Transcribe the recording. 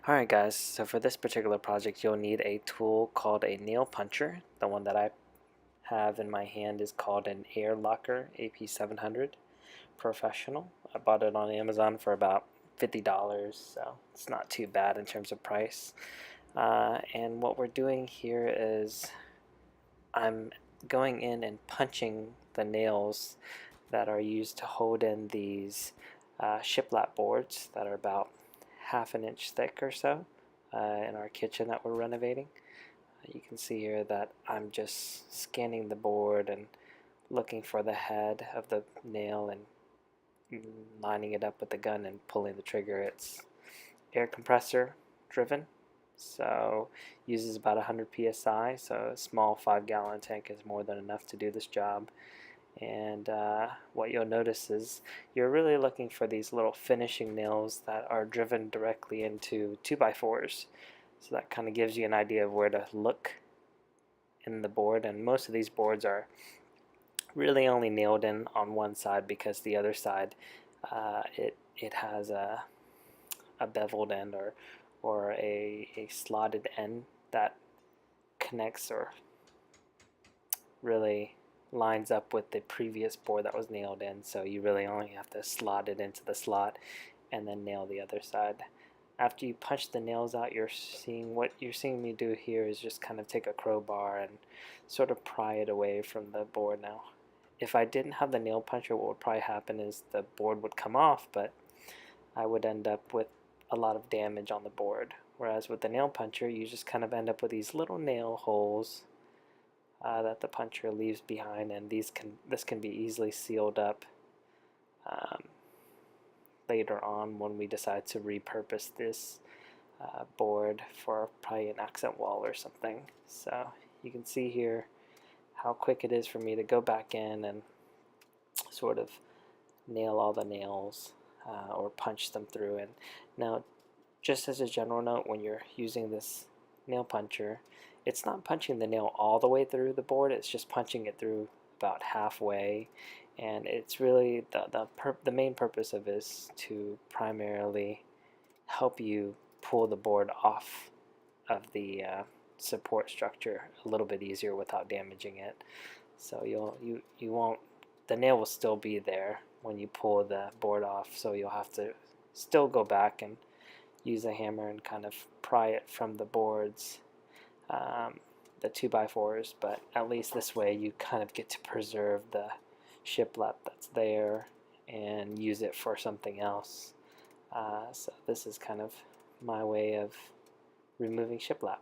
Alright guys, so for this particular project you'll need a tool called a nail puncher. The one that I have in my hand is called an Air Locker AP700 Professional. I bought it on Amazon for about $50, so it's not too bad in terms of price. And what we're doing here is I'm going in and punching the nails that are used to hold in these shiplap boards that are about half an inch thick or so in our kitchen that we're renovating. You can see here that I'm just scanning the board and looking for the head of the nail and lining it up with the gun and pulling the trigger. It's air compressor driven, so uses about 100 psi, so a small 5-gallon tank is more than enough to do this job. And what you'll notice is you're really looking for these little finishing nails that are driven directly into 2x4s. So that kind of gives you an idea of where to look in the board. And most of these boards are really only nailed in on one side because the other side it has a beveled end or a slotted end that connects or really lines up with the previous board that was nailed in, so you really only have to slot it into the slot and then nail the other side. After you punch the nails out, what you're seeing me do here is just kind of take a crowbar and sort of pry it away from the board. Now, if I didn't have the nail puncher, what would probably happen is the board would come off, but I would end up with a lot of damage on the board. Whereas with the nail puncher, you just kind of end up with these little nail holes that the puncher leaves behind, and this can be easily sealed up later on when we decide to repurpose this board for probably an accent wall or something. So you can see here how quick it is for me to go back in and sort of nail all the nails or punch them through. And now, just as a general note, when you're using this nail puncher, it's not punching the nail all the way through the board, it's just punching it through about halfway. And it's really the main purpose of it is to primarily help you pull the board off of the support structure a little bit easier without damaging it. So you won't, the nail will still be there when you pull the board off, so you'll have to still go back and use a hammer and kind of pry it from the boards, the 2x4s, but at least this way you kind of get to preserve the shiplap that's there and use it for something else. So this is kind of my way of removing shiplap.